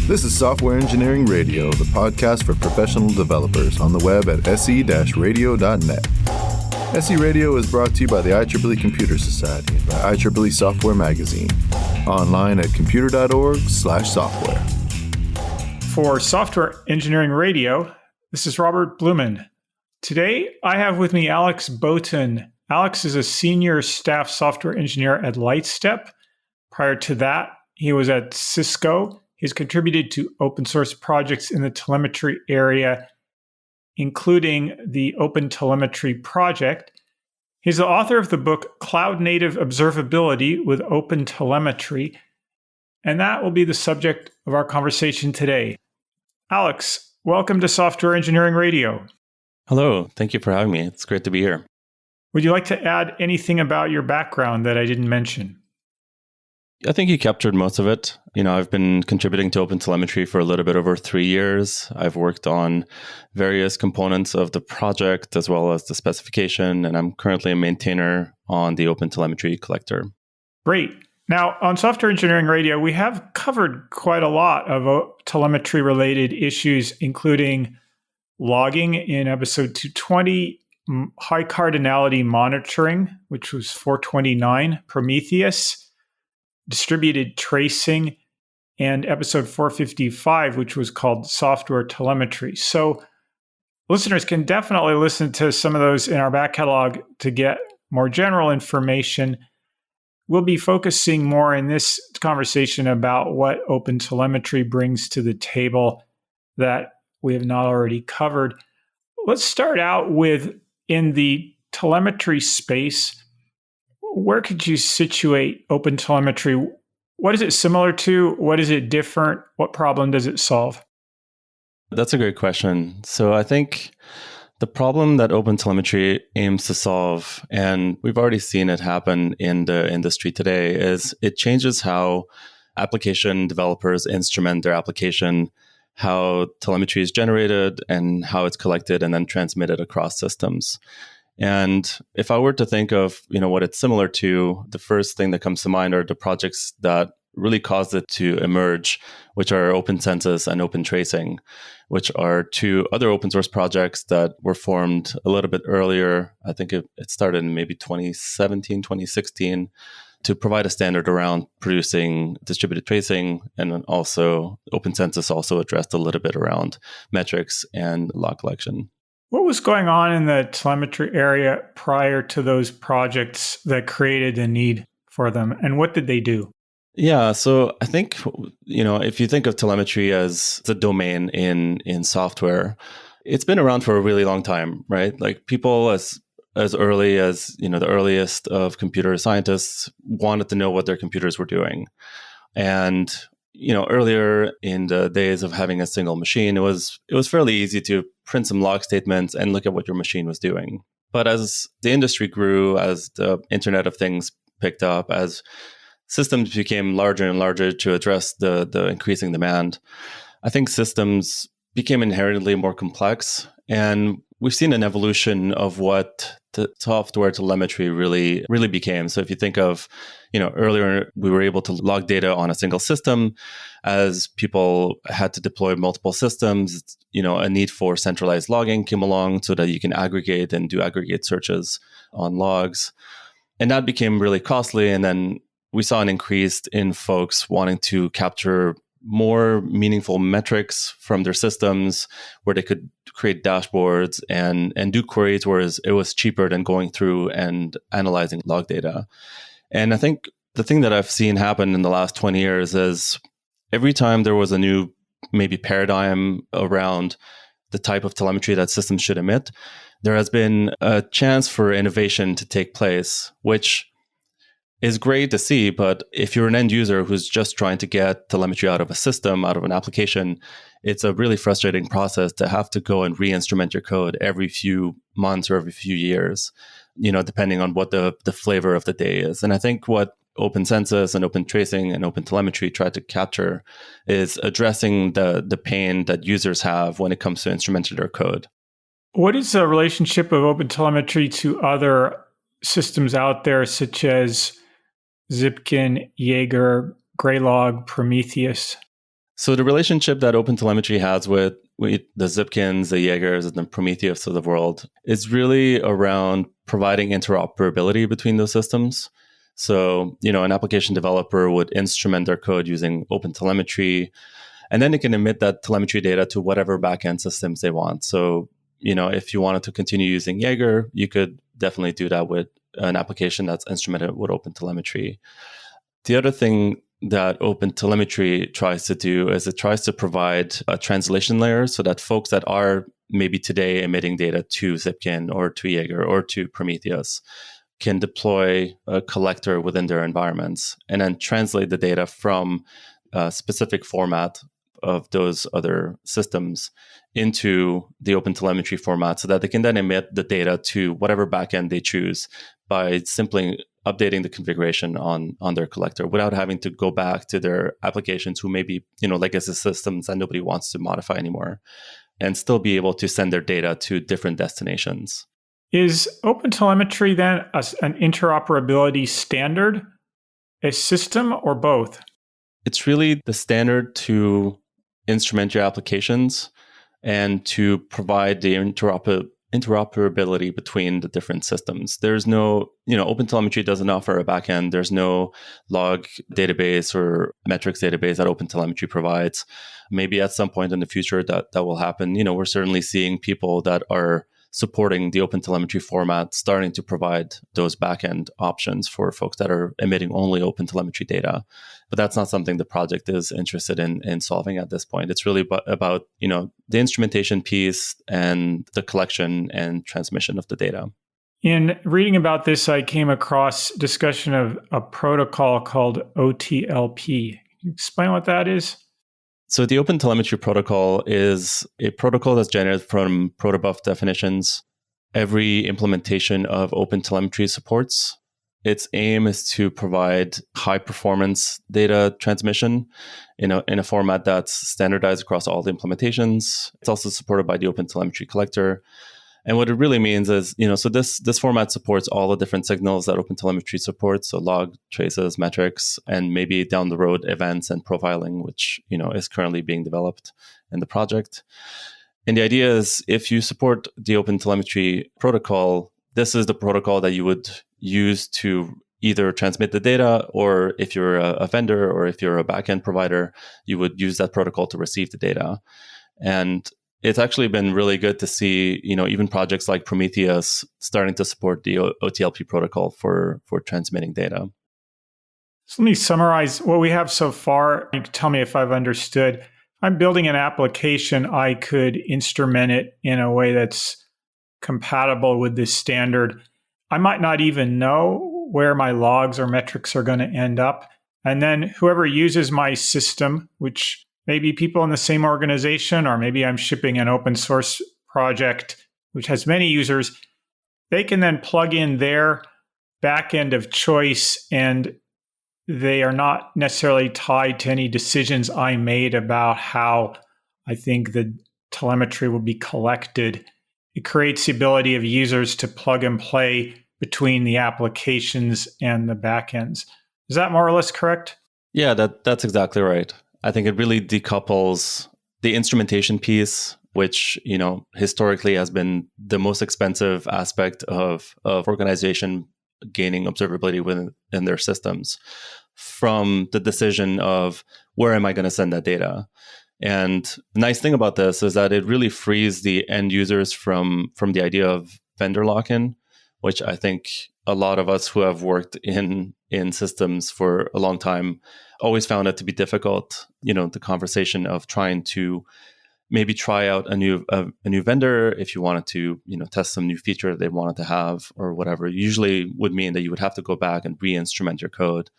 This is Software Engineering Radio, the podcast for professional developers on the web at se-radio.net. SE Radio is brought to you by the IEEE Computer Society and by IEEE Software Magazine. Online at computer.org/software. For Software Engineering Radio, this is Robert Blumen. Today, I have with me Alex Boten. Alex is a senior staff software engineer at Lightstep. Prior to that, he was at Cisco. He's contributed to open source projects in the telemetry area, including the OpenTelemetry project. He's the author of the book Cloud Native Observability with OpenTelemetry, and that will be the subject of our conversation today. Alex, welcome to Software Engineering Radio. Hello, thank you for having me. It's great to be here. Would you like to add anything about your background that I didn't mention? I think you captured most of it. I've been contributing to OpenTelemetry for a little bit over 3 years. I've worked on various components of the project as well as the specification, and I'm currently a maintainer on the OpenTelemetry collector. Great. Now, on Software Engineering Radio, we have covered quite a lot of telemetry-related issues, including logging in episode 220, high cardinality monitoring, which was 429, Prometheus, distributed tracing, and episode 455, which was called Software Telemetry. So listeners can definitely listen to some of those in our back catalog to get more general information. We'll be focusing more in this conversation about what OpenTelemetry brings to the table that we have not already covered. Let's start out with, in the telemetry space, where could you situate OpenTelemetry? What is it similar to? What is it different? What problem does it solve? That's a great question. So I think the problem that OpenTelemetry aims to solve, and we've already seen it happen in the industry today, is it changes how application developers instrument their application, how telemetry is generated, and how it's collected and then transmitted across systems. And if I were to think of, what it's similar to, the first thing that comes to mind are the projects that really caused it to emerge, which are OpenCensus and OpenTracing, which are two other open source projects that were formed a little bit earlier. I think it started in maybe 2017, 2016, to provide a standard around producing distributed tracing. And then also OpenCensus also addressed a little bit around metrics and log collection. What was going on in the telemetry area prior to those projects that created the need for them? And what did they do? Yeah, so I think, if you think of telemetry as the domain in software, it's been around for a really long time, right? Like people as early as, the earliest of computer scientists wanted to know what their computers were doing. And earlier in the days of having a single machine, it was fairly easy to print some log statements and look at what your machine was doing. But as the industry grew, as the Internet of Things picked up, as systems became larger and larger to address the increasing demand, I think systems became inherently more complex. And we've seen an evolution of what the software telemetry really became. So if you think of, earlier we were able to log data on a single system. As people had to deploy multiple systems, a need for centralized logging came along so that you can aggregate and do aggregate searches on logs. And that became really costly. And then we saw an increase in folks wanting to capture more meaningful metrics from their systems where they could create dashboards and do queries, whereas it was cheaper than going through and analyzing log data. And I think the thing that I've seen happen in the last 20 years is every time there was a new maybe paradigm around the type of telemetry that systems should emit, there has been a chance for innovation to take place, which is great to see. But if you're an end user who's just trying to get telemetry out of a system, out of an application, it's a really frustrating process to have to go and re-instrument your code every few months or every few years, depending on what the flavor of the day is. And I think what OpenCensus and OpenTracing and OpenTelemetry try to capture is addressing the pain that users have when it comes to instrumenting their code. What is the relationship of OpenTelemetry to other systems out there, such as Zipkin, Jaeger, Graylog, Prometheus? So the relationship that OpenTelemetry has with the Zipkins, the Jaegers, and the Prometheus of the world is really around providing interoperability between those systems. So, an application developer would instrument their code using OpenTelemetry, and then they can emit that telemetry data to whatever backend systems they want. So, if you wanted to continue using Jaeger, you could definitely do that with an application that's instrumented with OpenTelemetry. The other thing that OpenTelemetry tries to do is it tries to provide a translation layer so that folks that are maybe today emitting data to Zipkin or to Jaeger or to Prometheus can deploy a collector within their environments and then translate the data from a specific format of those other systems into the OpenTelemetry format so that they can then emit the data to whatever backend they choose by simply updating the configuration on their collector without having to go back to their applications who may be, legacy systems that nobody wants to modify anymore, and still be able to send their data to different destinations. Is OpenTelemetry then an interoperability standard, a system, or both? It's really the standard to instrument your applications and to provide the interoperability between the different systems. There's no, OpenTelemetry doesn't offer a backend. There's no log database or metrics database that OpenTelemetry provides. Maybe at some point in the future that will happen. We're certainly seeing people that are supporting the OpenTelemetry format starting to provide those backend options for folks that are emitting only OpenTelemetry data. But that's not something the project is interested in solving at this point. It's really about the instrumentation piece and the collection and transmission of the data. In reading about this, I came across discussion of a protocol called OTLP. Can you explain what that is? So the OpenTelemetry protocol is a protocol that's generated from protobuf definitions. Every implementation of OpenTelemetry supports. Its aim is to provide high performance data transmission in a format that's standardized across all the implementations. It's also supported by the OpenTelemetry collector. And what it really means is, so this format supports all the different signals that OpenTelemetry supports, so log, traces, metrics, and maybe down the road events and profiling, which is currently being developed in the project. And the idea is if you support the OpenTelemetry protocol, this is the protocol that you would use to either transmit the data, or if you're a vendor or if you're a backend provider, you would use that protocol to receive the data. And it's actually been really good to see, even projects like Prometheus starting to support the OTLP protocol for transmitting data. So let me summarize what we have so far. You can tell me if I've understood. I'm building an application. I could instrument it in a way that's compatible with this standard. I might not even know where my logs or metrics are going to end up. And then whoever uses my system, which maybe people in the same organization, or maybe I'm shipping an open source project which has many users, they can then plug in their backend of choice, and they are not necessarily tied to any decisions I made about how I think the telemetry will be collected. It creates the ability of users to plug and play between the applications and the backends. Is that more or less correct? Yeah, that's exactly right. I think it really decouples the instrumentation piece, which, historically has been the most expensive aspect of organization gaining observability within their systems, from the decision of where am I going to send that data. And the nice thing about this is that it really frees the end users from the idea of vendor lock-in, which I think a lot of us who have worked in systems for a long time always found it to be difficult. The conversation of trying to maybe try out a new vendor if you wanted to, test some new feature they wanted to have or whatever, usually would mean that you would have to go back and re-instrument your code.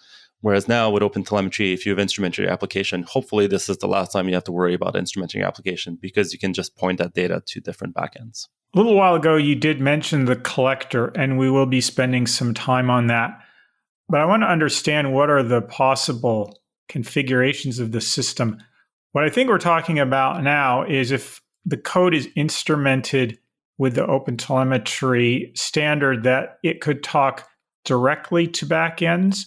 Whereas now with OpenTelemetry, if you have instrumented your application, hopefully this is the last time you have to worry about instrumenting your application, because you can just point that data to different backends. A little while ago, you did mention the collector, and we will be spending some time on that. But I want to understand what are the possible configurations of the system. What I think we're talking about now is if the code is instrumented with the OpenTelemetry standard, that it could talk directly to backends.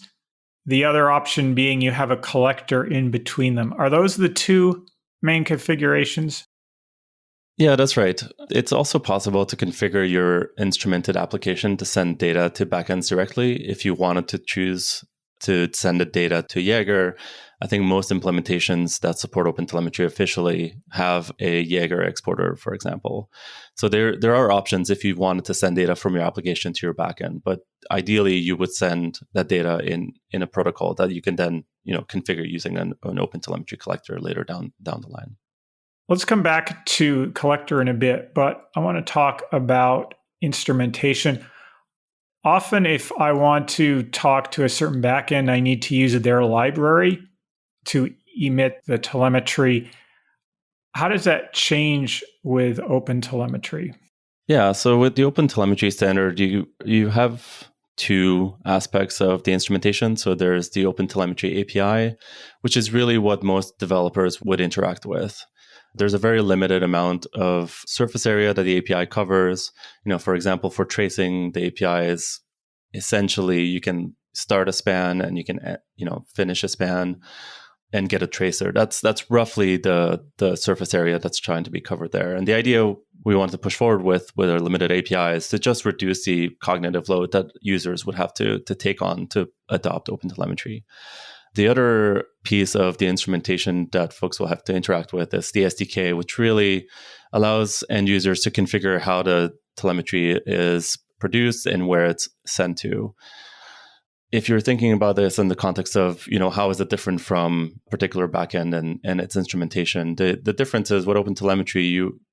the other option being you have a collector in between them. Are those the two main configurations? Yeah, that's right. It's also possible to configure your instrumented application to send data to backends directly if you wanted to choose to send the data to Jaeger. I think most implementations that support OpenTelemetry officially have a Jaeger exporter, for example. So there are options if you wanted to send data from your application to your backend, but ideally you would send that data in a protocol that you can then configure using an OpenTelemetry collector later down the line. Let's come back to collector in a bit, but I want to talk about instrumentation. Often, if I want to talk to a certain backend, I need to use their library to emit the telemetry. How does that change with OpenTelemetry? Yeah, so with the OpenTelemetry standard, you have two aspects of the instrumentation. So there's the OpenTelemetry API, which is really what most developers would interact with. There's a very limited amount of surface area that the API covers. For example, for tracing, the API is essentially you can start a span and you can finish a span and get a tracer. That's roughly the surface area that's trying to be covered there. And the idea we wanted to push forward with our limited API is to just reduce the cognitive load that users would have to take on to adopt OpenTelemetry. The other piece of the instrumentation that folks will have to interact with is the SDK, which really allows end users to configure how the telemetry is produced and where it's sent to. If you're thinking about this in the context of, how is it different from a particular backend and its instrumentation, the difference is with OpenTelemetry,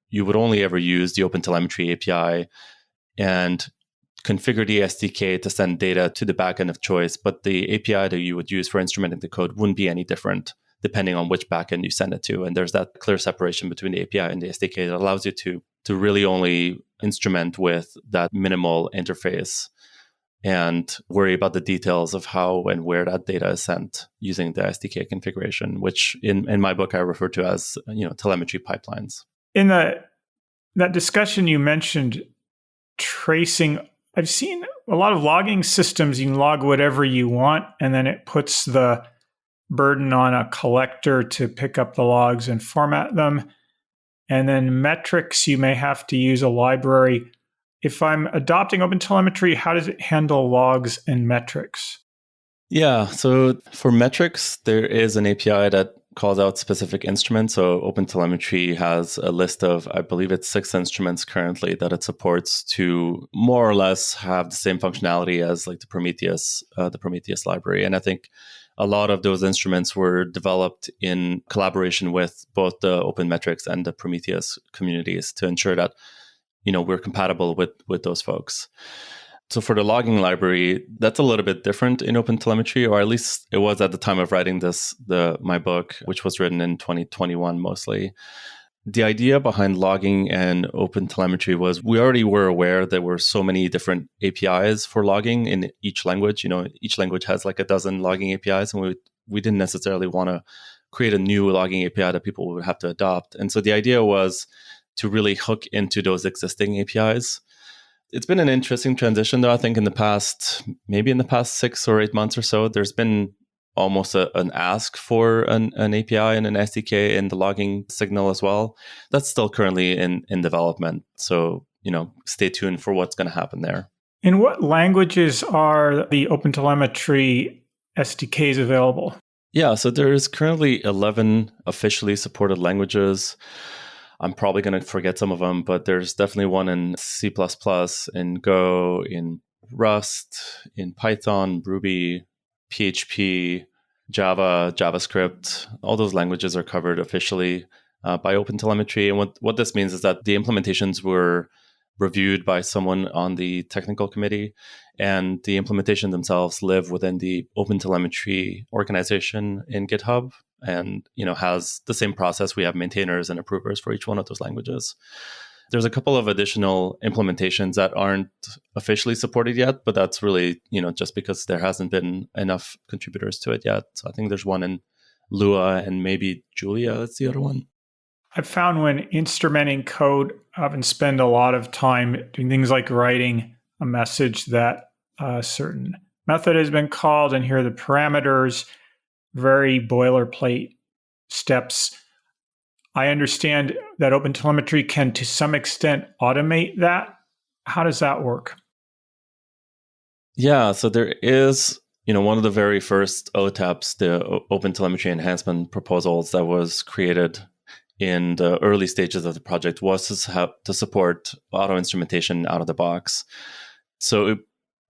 you would only ever use the OpenTelemetry API and configure the SDK to send data to the backend of choice, but the API that you would use for instrumenting the code wouldn't be any different depending on which backend you send it to. And there's that clear separation between the API and the SDK that allows you to really only instrument with that minimal interface and worry about the details of how and where that data is sent using the SDK configuration, which in my book I refer to as telemetry pipelines. In that discussion you mentioned tracing. I've seen a lot of logging systems, you can log whatever you want, and then it puts the burden on a collector to pick up the logs and format them. And then metrics, you may have to use a library. If I'm adopting OpenTelemetry, how does it handle logs and metrics? Yeah, so for metrics, there is an API that calls out specific instruments. So OpenTelemetry has a list of, I believe it's 6 instruments currently that it supports to more or less have the same functionality as like the Prometheus library. And I think a lot of those instruments were developed in collaboration with both the OpenMetrics and the Prometheus communities to ensure that we're compatible with those folks. So for the logging library, that's a little bit different in OpenTelemetry, or at least it was at the time of writing my book, which was written in 2021 mostly. The idea behind logging and OpenTelemetry was we already were aware there were so many different APIs for logging in each language. Each language has like a dozen logging APIs, and we didn't necessarily want to create a new logging API that people would have to adopt. And so the idea was to really hook into those existing APIs. It's been an interesting transition, though. I think in the past 6 or 8 months or so, there's been almost an ask for an API and an SDK in the logging signal as well. That's still currently in development. So, stay tuned for what's going to happen there. In what languages are the OpenTelemetry SDKs available? Yeah, so there's currently 11 officially supported languages. I'm probably going to forget some of them, but there's definitely one in C++, in Go, in Rust, in Python, Ruby, PHP, Java, JavaScript. All those languages are covered officially by OpenTelemetry. And what this means is that the implementations were reviewed by someone on the technical committee, and the implementation themselves live within the OpenTelemetry organization in GitHub, and has the same process. We have maintainers and approvers for each one of those languages. There's a couple of additional implementations that aren't officially supported yet, but that's really just because there hasn't been enough contributors to it yet. So I think there's one in Lua and maybe Julia. That's the other one. I've found when instrumenting code, I often spend a lot of time doing things like writing a message that a certain method has been called, and here are the parameters, very boilerplate steps. I understand that OpenTelemetry can, to some extent, automate that. How does that work? Yeah, so there is, one of the very first OTEPs, the OpenTelemetry enhancement proposals that was created in the early stages of the project was to support auto instrumentation out of the box. So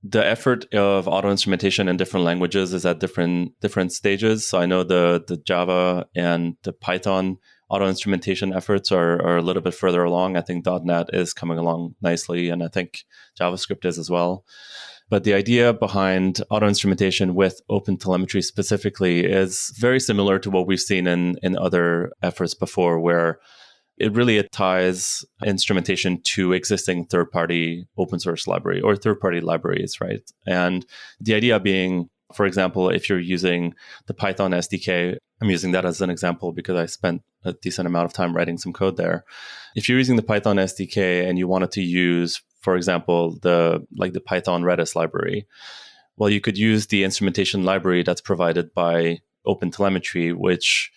the effort of auto instrumentation in different languages is at different stages. So I know the Java and the Python auto instrumentation efforts are a little bit further along. I think .NET is coming along nicely, and I think JavaScript is as well. But the idea behind auto instrumentation with OpenTelemetry specifically is very similar to what we've seen in other efforts before, where it really ties instrumentation to existing third-party open source library or third-party libraries, right? And the idea being, for example, if you're using the Python SDK, I'm using that as an example because I spent a decent amount of time writing some code there. If you're using the Python SDK and you wanted to use, for example, the Python Redis library, well, you could use the instrumentation library that's provided by OpenTelemetry, which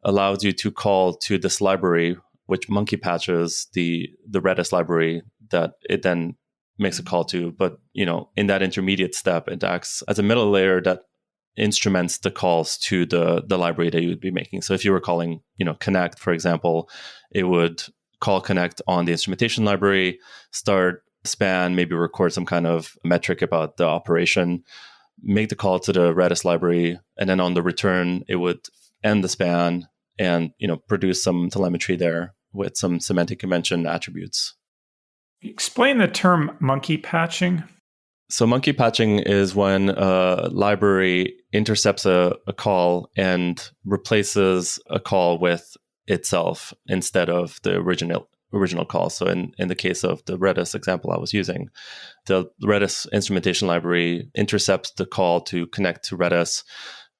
allows you to call to this library, which monkey patches the Redis library that it then makes a call to. But, in that intermediate step, it acts as a middle layer that instruments the calls to the library that you would be making. So if you were calling, connect, for example, it would call connect on the instrumentation library, start span, maybe record some kind of metric about the operation, make the call to the Redis library, and then on the return, it would end the span and produce some telemetry there with some semantic convention attributes. Explain the term monkey patching. So monkey patching is when a library intercepts a call and replaces a call with itself instead of the original call. So in the case of the Redis example I was using, the Redis instrumentation library intercepts the call to connect to Redis,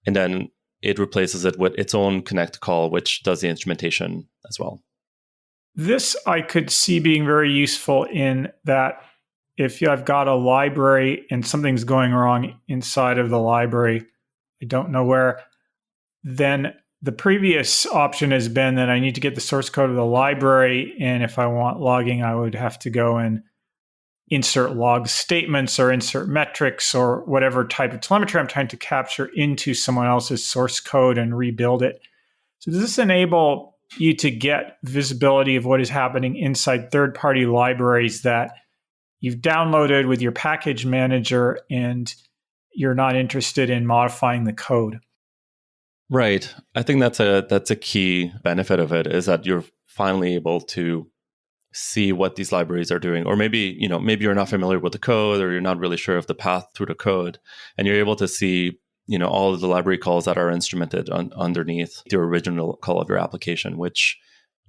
and then it replaces it with its own connect call, which does the instrumentation as well. This I could see being very useful in that if I've got a library and something's going wrong inside of the library, I don't know where, then the previous option has been that I need to get the source code of the library. And if I want logging, I would have to go and insert log statements or insert metrics or whatever type of telemetry I'm trying to capture into someone else's source code and rebuild it. So does this enable you to get visibility of what is happening inside third-party libraries that you've downloaded with your package manager and you're not interested in modifying the code? Right. I think that's a key benefit of it, is that you're finally able to see what these libraries are doing. Or maybe you're not familiar with the code, or you're not really sure of the path through the code, and you're able to see all of the library calls that are instrumented underneath the original call of your application, which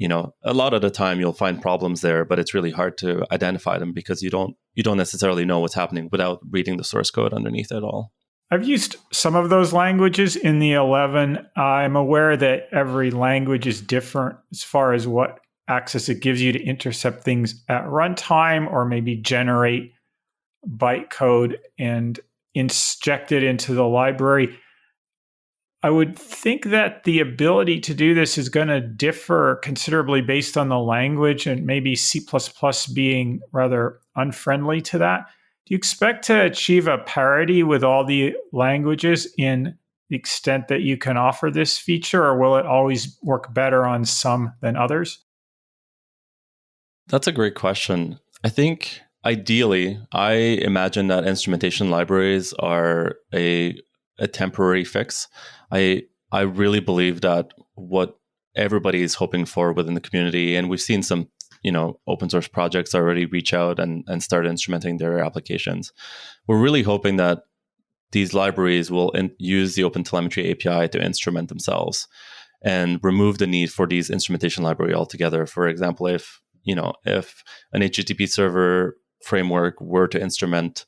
a lot of the time you'll find problems there, but it's really hard to identify them because you don't necessarily know what's happening without reading the source code underneath it all. I've used some of those languages in the 11. I'm aware that every language is different as far as what access it gives you to intercept things at runtime, or maybe generate bytecode and inject it into the library. I would think that the ability to do this is going to differ considerably based on the language, and maybe C++ being rather unfriendly to that. Do you expect to achieve a parity with all the languages in the extent that you can offer this feature, or will it always work better on some than others? That's a great question. I think ideally, I imagine that instrumentation libraries are a temporary fix. I really believe that what everybody is hoping for within the community, and we've seen some open source projects already reach out and start instrumenting their applications. We're really hoping that these libraries will use the OpenTelemetry API to instrument themselves and remove the need for these instrumentation library altogether. For example, if an HTTP server framework were to instrument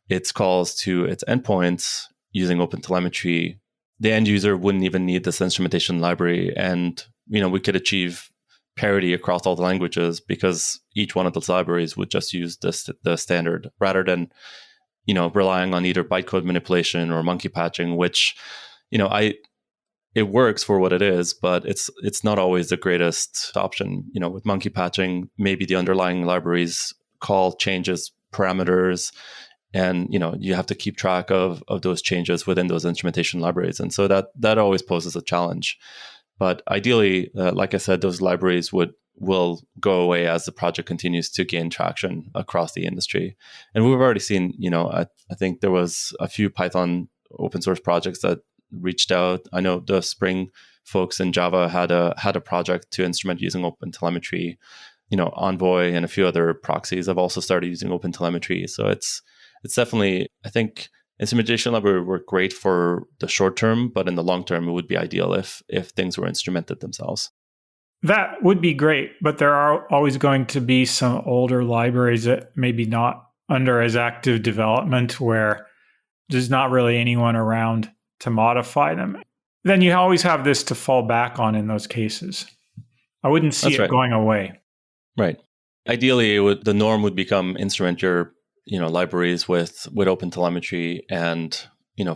its calls to its endpoints using OpenTelemetry, the end user wouldn't even need this instrumentation library, and we could achieve parity across all the languages because each one of those libraries would just use the standard rather than relying on either bytecode manipulation or monkey patching, which, it works for what it is, but it's not always the greatest option. With monkey patching, maybe the underlying libraries call changes parameters, and you have to keep track of those changes within those instrumentation libraries, and so that always poses a challenge. But ideally, like I said, those libraries will go away as the project continues to gain traction across the industry. And we've already seen, I think there was a few Python open source projects that reached out. I know the Spring folks in Java had a project to instrument using OpenTelemetry. Envoy and a few other proxies have also started using OpenTelemetry. So it's definitely, I think, instrumentation library work great for the short term, but in the long term, it would be ideal if things were instrumented themselves. That would be great, but there are always going to be some older libraries that maybe not under as active development where there's not really anyone around to modify them. Then you always have this to fall back on in those cases. I wouldn't see it going away. Right. Ideally, the norm would become instrument your libraries with OpenTelemetry, and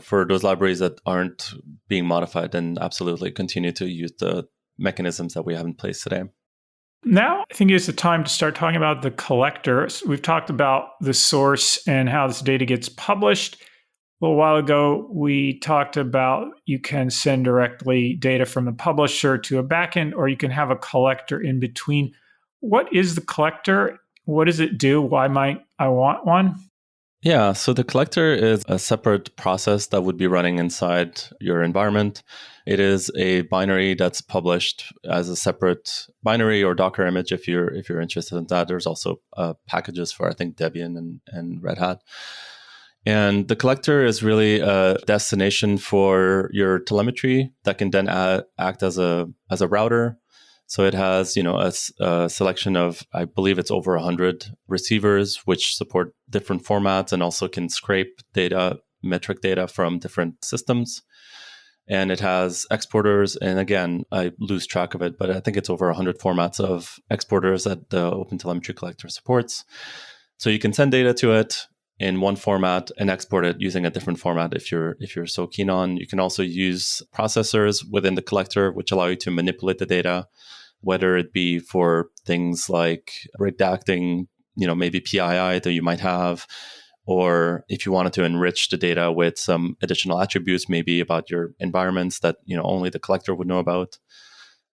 for those libraries that aren't being modified, then absolutely continue to use the mechanisms that we have in place today. Now, I think it's the time to start talking about the collector. We've talked about the source and how this data gets published. A little while ago, we talked about you can send directly data from the publisher to a backend, or you can have a collector in between. What is the collector? What does it do? Why might I want one? Yeah, so the collector is a separate process that would be running inside your environment. It is a binary that's published as a separate binary or Docker image if you're interested in that. There's also packages for, I think, Debian and Red Hat. And the collector is really a destination for your telemetry that can then act as a router. So it has, a selection of, I believe it's over 100 receivers, which support different formats and also can scrape data, metric data from different systems. And it has exporters. And again, I lose track of it, but I think it's over 100 formats of exporters that the OpenTelemetry collector supports. So you can send data to it in one format and export it using a different format if you're so keen on. You can also use processors within the collector, which allow you to manipulate the data, whether it be for things like redacting, maybe PII that you might have, or if you wanted to enrich the data with some additional attributes, maybe about your environments that only the collector would know about.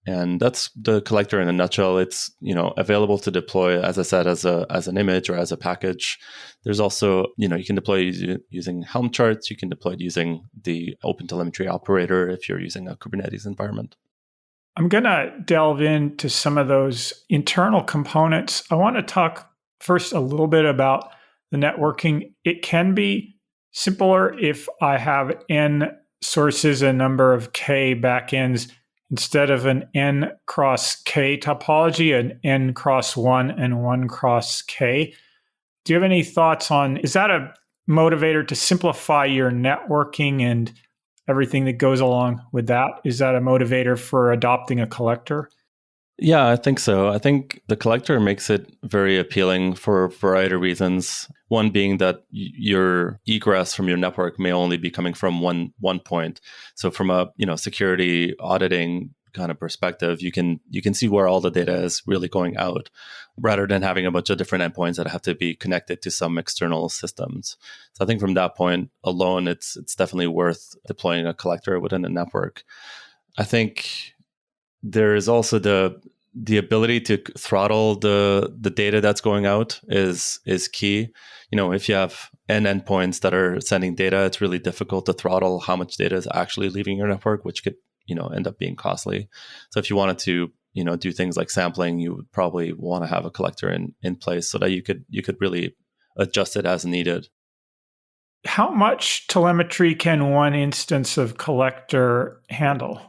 And that's the collector in a nutshell. It's available to deploy, as I said, as an image or as a package. There's also you can deploy using Helm charts. You can deploy it using the OpenTelemetry operator if you're using a Kubernetes environment. I'm going to delve into some of those internal components. I want to talk first a little bit about the networking. It can be simpler if I have n sources, a number of k backends, instead of an n cross k topology, an n cross 1 and 1 cross k. Do you have any thoughts on, is that a motivator to simplify your networking and everything that goes along with that? Is that a motivator for adopting a collector? Yeah, I think so. I think the collector makes it very appealing for a variety of reasons. One being that your egress from your network may only be coming from one point. So from a security auditing kind of perspective, you can see where all the data is really going out, rather than having a bunch of different endpoints that have to be connected to some external systems. So I think from that point alone, it's definitely worth deploying a collector within a network. I think there is also the ability to throttle the data that's going out is key. If you have n endpoints that are sending data, it's really difficult to throttle how much data is actually leaving your network, which could end up being costly. So if you wanted to do things like sampling, you would probably want to have a collector in place so that you could really adjust it as needed. How much telemetry can one instance of collector handle?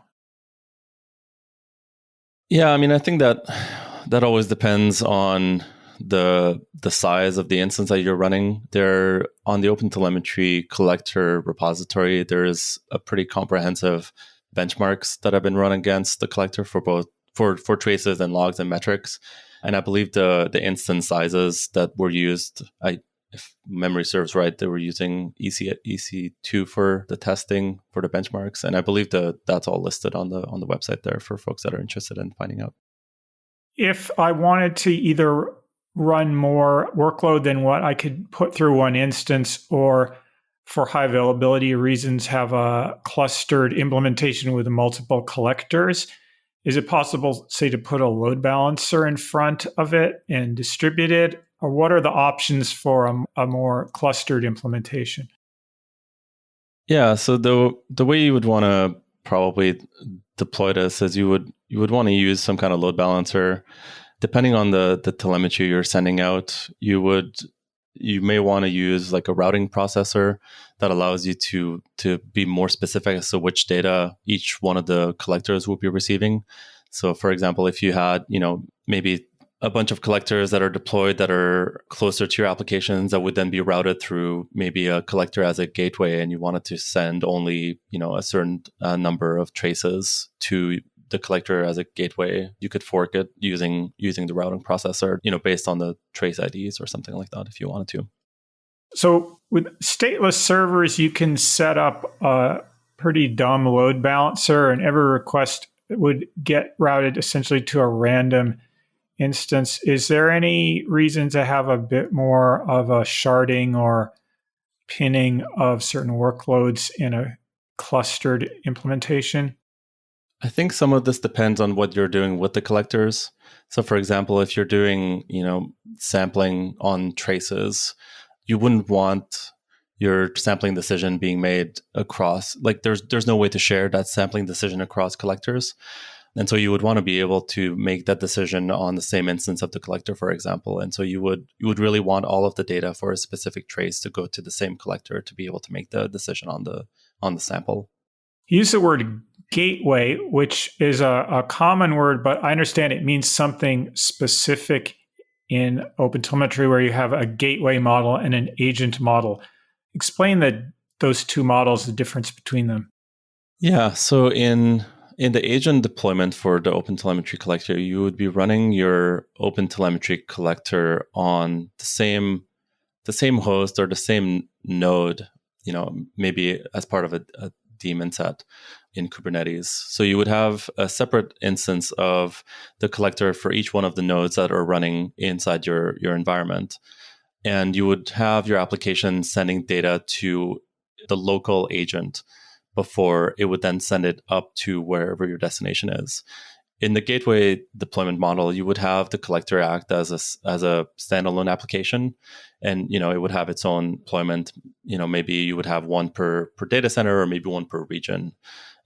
Yeah, I mean, I think that always depends on the size of the instance that you're running. There, on the OpenTelemetry collector repository, there's a pretty comprehensive benchmarks that have been run against the collector for both for traces and logs and metrics. And I believe the instance sizes that were used, I if memory serves right, they were using EC2 for the testing for the benchmarks. And I believe that's all listed on the website there for folks that are interested in finding out. If I wanted to either run more workload than what I could put through one instance, or for high availability reasons have a clustered implementation with multiple collectors, is it possible, say, to put a load balancer in front of it and distribute it? Or what are the options for a more clustered implementation? Yeah, so the way you would want to probably deploy this is you would want to use some kind of load balancer. Depending on the telemetry you're sending out, you may want to use like a routing processor that allows you to be more specific as to which data each one of the collectors will be receiving. So for example, if you had, maybe a bunch of collectors that are deployed that are closer to your applications that would then be routed through maybe a collector as a gateway, and you wanted to send only, a certain number of traces to the collector as a gateway, you could fork it using the routing processor, based on the trace IDs or something like that if you wanted to. So with stateless servers, you can set up a pretty dumb load balancer, and every request would get routed essentially to a random instance. Is there any reason to have a bit more of a sharding or pinning of certain workloads in a clustered implementation? I think some of this depends on what you're doing with the collectors. So for example, if you're doing, sampling on traces, you wouldn't want your sampling decision being made across, like there's no way to share that sampling decision across collectors. And so you would want to be able to make that decision on the same instance of the collector, for example. And so you would really want all of the data for a specific trace to go to the same collector to be able to make the decision on the sample. You use the word gateway, which is a common word, but I understand it means something specific in OpenTelemetry, where you have a gateway model and an agent model. Explain those two models, the difference between them. Yeah, so in the agent deployment for the OpenTelemetry collector, you would be running your OpenTelemetry collector on the same host or the same node, maybe as part of a daemon set in Kubernetes. So you would have a separate instance of the collector for each one of the nodes that are running inside your environment. And you would have your application sending data to the local agent before it would then send it up to wherever your destination is. In the gateway deployment model, you would have the collector act as a standalone application, and it would have its own deployment. Maybe you would have one per data center, or maybe one per region,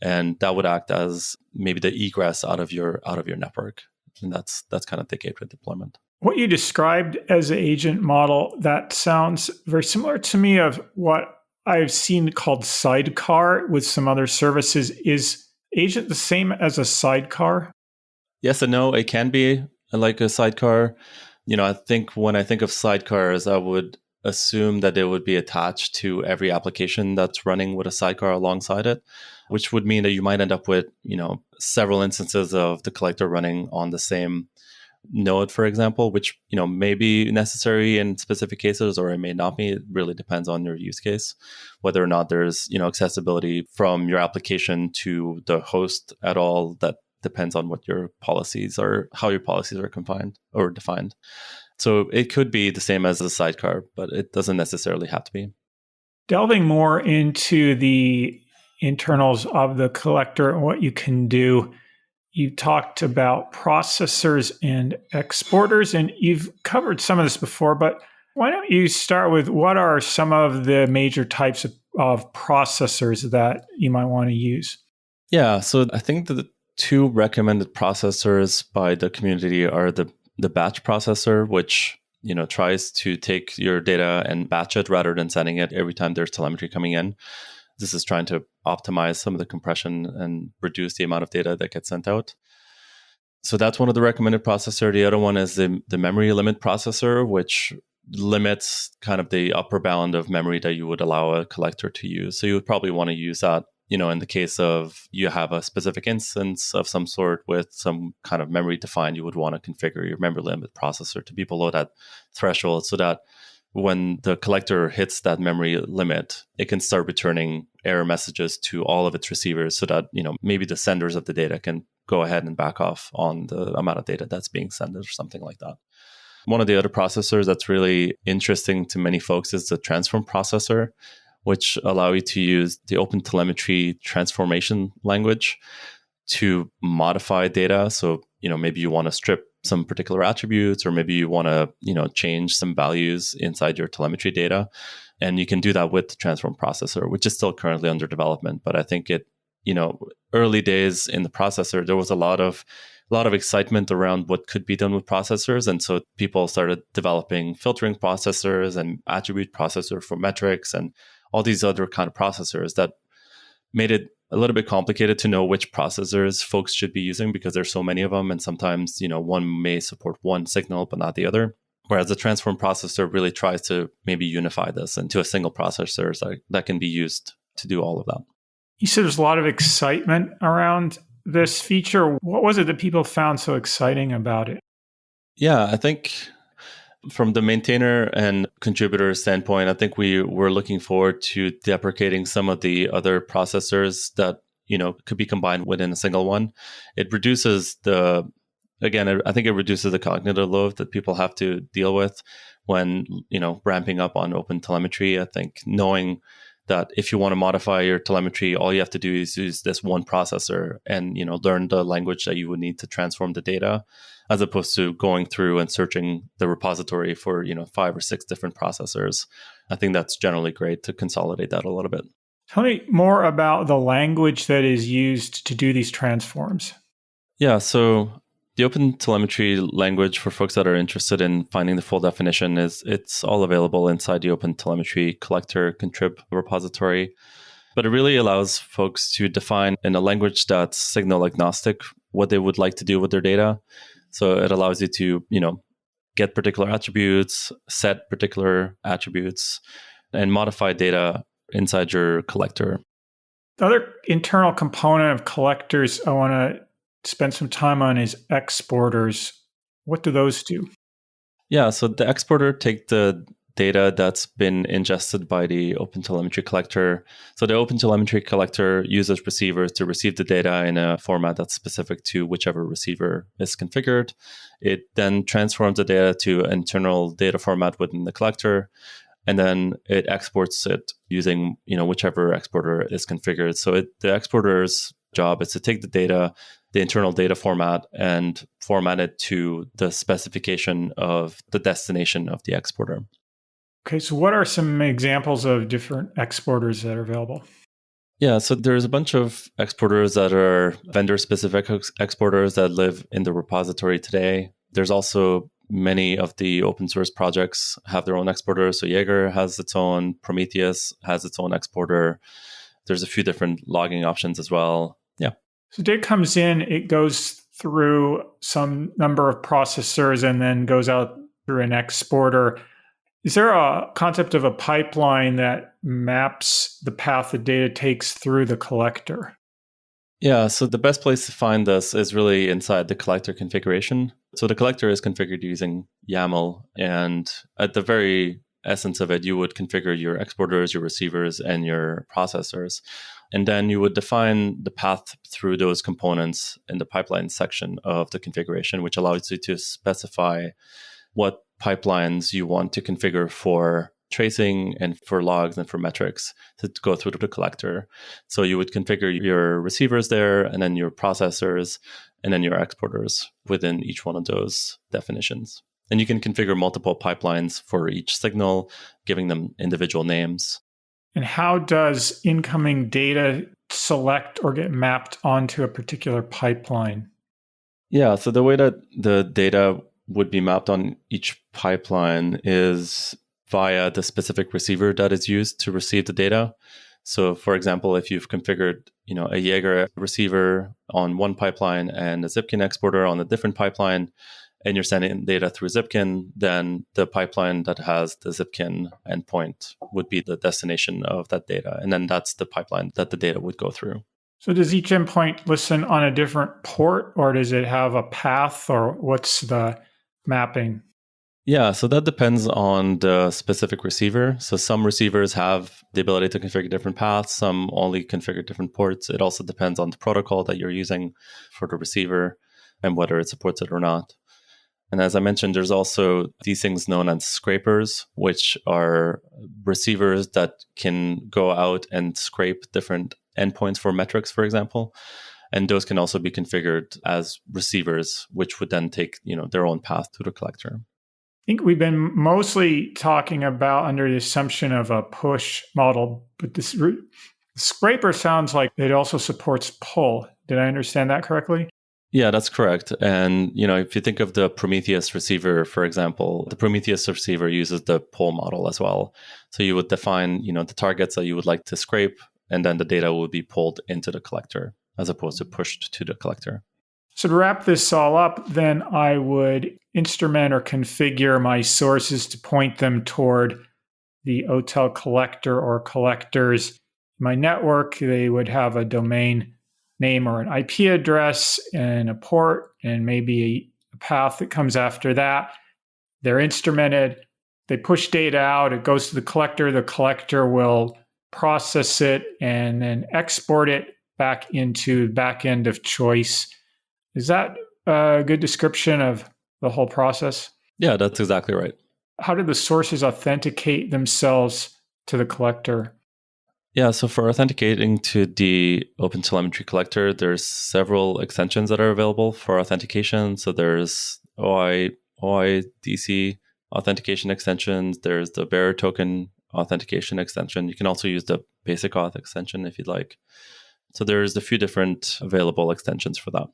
and that would act as maybe the egress out of your network. And that's kind of the gateway deployment. What you described as an agent model, that sounds very similar to me of what I've seen called sidecar with some other services. Is agent the same as a sidecar? Yes and no. It can be like a sidecar. I think when I think of sidecars, I would assume that they would be attached to every application that's running with a sidecar alongside it, which would mean that you might end up with, several instances of the collector running on the same node, for example, which, may be necessary in specific cases, or it may not be. It really depends on your use case, whether or not there's, accessibility from your application to the host at all. That depends on what your policies are, how your policies are confined or defined. So it could be the same as a sidecar, but it doesn't necessarily have to be. Delving more into the internals of the collector and what you can do, you talked about processors and exporters, and you've covered some of this before, but why don't you start with what are some of the major types of processors that you might want to use? Yeah, so I think that the two recommended processors by the community are the batch processor, which tries to take your data and batch it rather than sending it every time there's telemetry coming in. This is trying to optimize some of the compression and reduce the amount of data that gets sent out. So that's one of the recommended processor. The other one is the memory limit processor, which limits kind of the upper bound of memory that you would allow a collector to use. So you would probably want to use that, in the case of you have a specific instance of some sort with some kind of memory defined, you would want to configure your memory limit processor to be below that threshold so that when the collector hits that memory limit, it can start returning error messages to all of its receivers so that, maybe the senders of the data can go ahead and back off on the amount of data that's being sent or something like that. One of the other processors that's really interesting to many folks is the transform processor, which allow you to use the OpenTelemetry transformation language to modify data. So, maybe you want to strip some particular attributes, or maybe you want to, change some values inside your telemetry data. And you can do that with the transform processor, which is still currently under development. But I think early days in the processor, there was a lot of excitement around what could be done with processors. And so people started developing filtering processors and attribute processor for metrics and all these other kind of processors that made it a little bit complicated to know which processors folks should be using, because there's so many of them. And sometimes, one may support one signal, but not the other. Whereas the transform processor really tries to maybe unify this into a single processor that can be used to do all of that. You said there's a lot of excitement around this feature. What was it that people found so exciting about it? Yeah, I think from the maintainer and contributor standpoint, I think we were looking forward to deprecating some of the other processors that, could be combined within a single one. It reduces I think it reduces the cognitive load that people have to deal with when, ramping up on OpenTelemetry. I think knowing that if you want to modify your telemetry, all you have to do is use this one processor and, learn the language that you would need to transform the data, as opposed to going through and searching the repository for, 5 or 6 different processors. I think that's generally great to consolidate that a little bit. Tell me more about the language that is used to do these transforms. Yeah, so the OpenTelemetry language, for folks that are interested in finding the full definition, it's all available inside the OpenTelemetry collector contrib repository. But it really allows folks to define in a language that's signal agnostic what they would like to do with their data. So it allows you to, get particular attributes, set particular attributes, and modify data inside your collector. The other internal component of collectors I want to spend some time on is exporters. What do those do? Yeah, so the exporter take the data that's been ingested by the OpenTelemetry collector. So the OpenTelemetry collector uses receivers to receive the data in a format that's specific to whichever receiver is configured. It then transforms the data to an internal data format within the collector, and then it exports it using whichever exporter is configured. So the exporter's job is to take the data, the internal data format, and format it to the specification of the destination of the exporter. Okay, so what are some examples of different exporters that are available? Yeah, so there's a bunch of exporters that are vendor-specific exporters that live in the repository today. There's also many of the open source projects have their own exporters. So Jaeger has its own, Prometheus has its own exporter. There's a few different logging options as well. Yeah. So data comes in, it goes through some number of processors and then goes out through an exporter. Is there a concept of a pipeline that maps the path the data takes through the collector? Yeah, so the best place to find this is really inside the collector configuration. So the collector is configured using YAML, and at the very essence of it, you would configure your exporters, your receivers, and your processors. And then you would define the path through those components in the pipeline section of the configuration, which allows you to specify what pipelines you want to configure for tracing and for logs and for metrics to go through the collector. So you would configure your receivers there, and then your processors, and then your exporters within each one of those definitions. And you can configure multiple pipelines for each signal, giving them individual names. And how does incoming data select or get mapped onto a particular pipeline? Yeah, so the way that the data would be mapped on each pipeline is via the specific receiver that is used to receive the data. So for example, if you've configured, a Jaeger receiver on one pipeline and a Zipkin exporter on a different pipeline, and you're sending data through Zipkin, then the pipeline that has the Zipkin endpoint would be the destination of that data. And then that's the pipeline that the data would go through. So does each endpoint listen on a different port, or does it have a path, or what's the mapping? Yeah, so that depends on the specific receiver. So some receivers have the ability to configure different paths, some only configure different ports. It also depends on the protocol that you're using for the receiver and whether it supports it or not. And as I mentioned, there's also these things known as scrapers, which are receivers that can go out and scrape different endpoints for metrics, for example. And those can also be configured as receivers, which would then take, their own path to the collector. I think we've been mostly talking about under the assumption of a push model, but this scraper sounds like it also supports pull. Did I understand that correctly? Yeah, that's correct. And, if you think of the Prometheus receiver, for example, the Prometheus receiver uses the pull model as well. So you would define, the targets that you would like to scrape, and then the data would be pulled into the collector as opposed to pushed to the collector. So to wrap this all up, then I would instrument or configure my sources to point them toward the OTel collector or collectors. In my network, they would have a domain name or an IP address and a port and maybe a path that comes after that. They're instrumented. They push data out. It goes to the collector. The collector will process it and then export it back into back end of choice. Is that a good description of the whole process? Yeah, that's exactly right. How do the sources authenticate themselves to the collector? Yeah, so for authenticating to the OpenTelemetry collector, there's several extensions that are available for authentication. So there's OIDC authentication extensions. There's the bearer token authentication extension. You can also use the basic auth extension if you'd like. So there's a few different available extensions for that.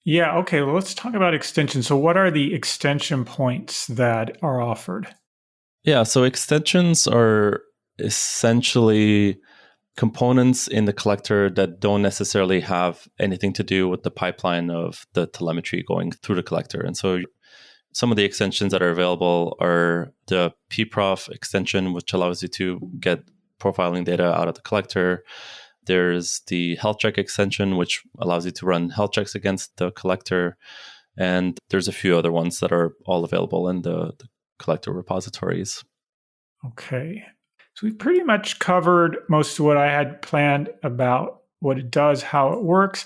Yeah, okay, well, let's talk about extensions. So what are the extension points that are offered? Yeah, so extensions are essentially components in the collector that don't necessarily have anything to do with the pipeline of the telemetry going through the collector. And so some of the extensions that are available are the pprof extension, which allows you to get profiling data out of the collector. There's the health check extension, which allows you to run health checks against the collector. And there's a few other ones that are all available in the collector repositories. Okay. So we've pretty much covered most of what I had planned about what it does, how it works.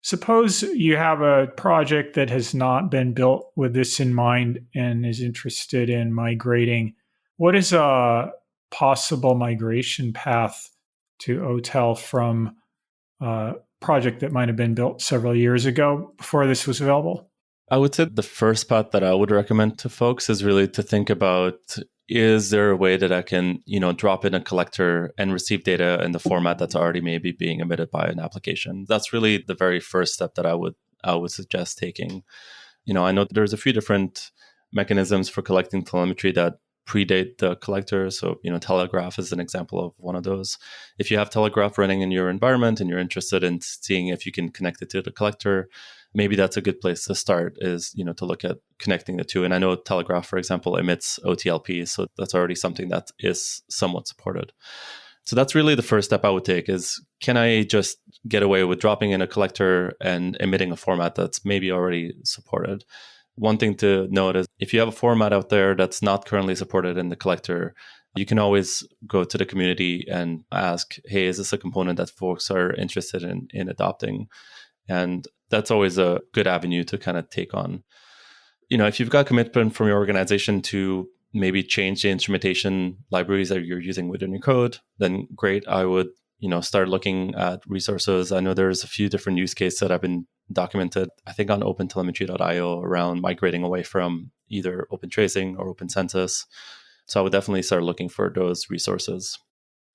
Suppose you have a project that has not been built with this in mind and is interested in migrating. What is a possible migration path to OTel from a project that might have been built several years ago before this was available? I would say the first path that I would recommend to folks is really to think about, is there a way that I can, drop in a collector and receive data in the format that's already maybe being emitted by an application? That's really the very first step that I would suggest taking. I know there's a few different mechanisms for collecting telemetry that predate the collector. So, Telegraph is an example of one of those. If you have Telegraph running in your environment and you're interested in seeing if you can connect it to the collector, maybe that's a good place to start, is, to look at connecting the two. And I know Telegraph, for example, emits OTLP. So that's already something that is somewhat supported. So that's really the first step I would take, is, can I just get away with dropping in a collector and emitting a format that's maybe already supported? One thing to note is, if you have a format out there that's not currently supported in the collector, you can always go to the community and ask, hey, is this a component that folks are interested in adopting? And that's always a good avenue to kind of take on. If you've got commitment from your organization to maybe change the instrumentation libraries that you're using within your code, then great. I would, start looking at resources. I know there's a few different use cases that have been documented, I think, on OpenTelemetry.io around migrating away from either Open Tracing or Open Census. So I would definitely start looking for those resources.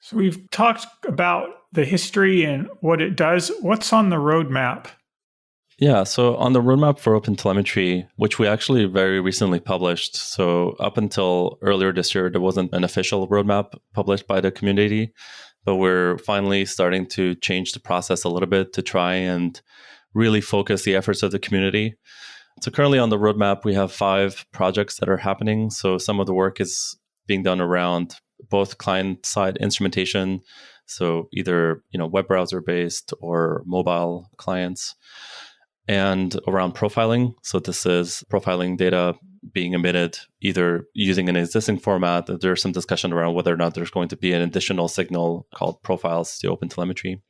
So we've talked about the history and what it does. What's on the roadmap? Yeah, so on the roadmap for OpenTelemetry, which we actually very recently published, so up until earlier this year, there wasn't an official roadmap published by the community, but we're finally starting to change the process a little bit to try and really focus the efforts of the community. So currently on the roadmap, we have 5 projects that are happening. So some of the work is being done around both client-side instrumentation, so either web browser-based or mobile clients, and around profiling. So this is profiling data being emitted, either using an existing format. There's some discussion around whether or not there's going to be an additional signal called profiles to OpenTelemetry.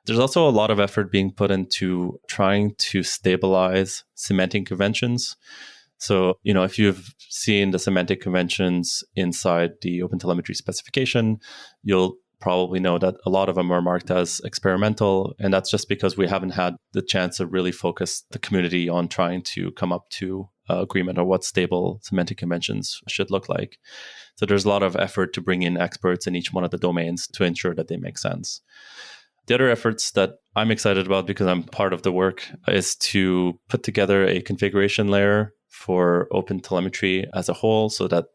There's also a lot of effort being put into trying to stabilize semantic conventions. So, if you've seen the semantic conventions inside the OpenTelemetry specification, you'll probably know that a lot of them are marked as experimental. And that's just because we haven't had the chance to really focus the community on trying to come up to agreement on what stable semantic conventions should look like. So there's a lot of effort to bring in experts in each one of the domains to ensure that they make sense. The other efforts that I'm excited about, because I'm part of the work, is to put together a configuration layer for OpenTelemetry as a whole, so that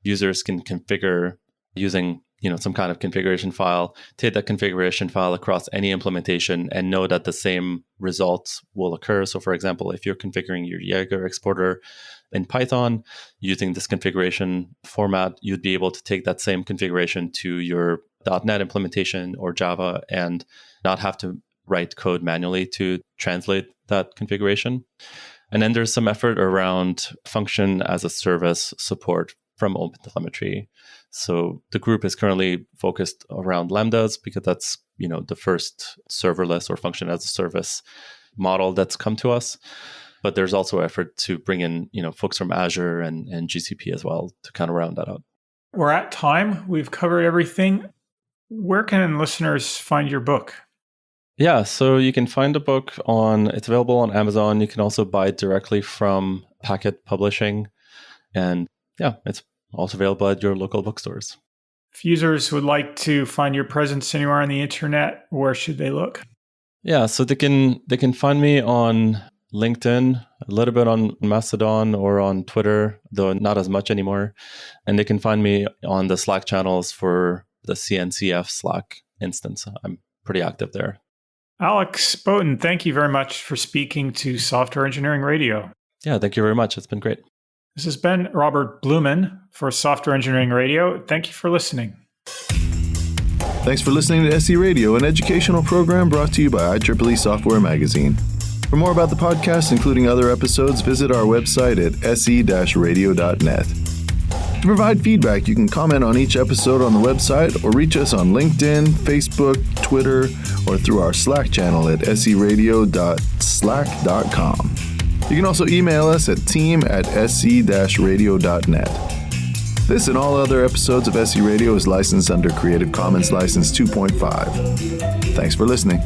users can configure using some kind of configuration file, take that configuration file across any implementation and know that the same results will occur. So for example, if you're configuring your Jaeger exporter in Python using this configuration format, you'd be able to take that same configuration to your .NET implementation or Java and not have to write code manually to translate that configuration. And then there's some effort around function as a service support from OpenTelemetry. So the group is currently focused around Lambdas because that's, the first serverless or function as a service model that's come to us. But there's also effort to bring in, folks from Azure and GCP as well to kind of round that out. We're at time. We've covered everything. Where can listeners find your book? Yeah, so you can find the book it's available on Amazon. You can also buy it directly from Packet Publishing. And yeah, it's also available at your local bookstores. If users would like to find your presence anywhere on the internet, where should they look? Yeah, so they can find me on LinkedIn, a little bit on Mastodon or on Twitter, though not as much anymore. And they can find me on the Slack channels for the CNCF Slack instance. I'm pretty active there. Alex Boten, thank you very much for speaking to Software Engineering Radio. Yeah, thank you very much. It's been great. This has been Robert Blumen for Software Engineering Radio. Thank you for listening. Thanks for listening to SE Radio, an educational program brought to you by IEEE Software Magazine. For more about the podcast, including other episodes, visit our website at se-radio.net. To provide feedback, you can comment on each episode on the website or reach us on LinkedIn, Facebook, Twitter, or through our Slack channel at seradio.slack.com. You can also email us at team@se-radio.net. This and all other episodes of SE Radio is licensed under Creative Commons License 2.5. Thanks for listening.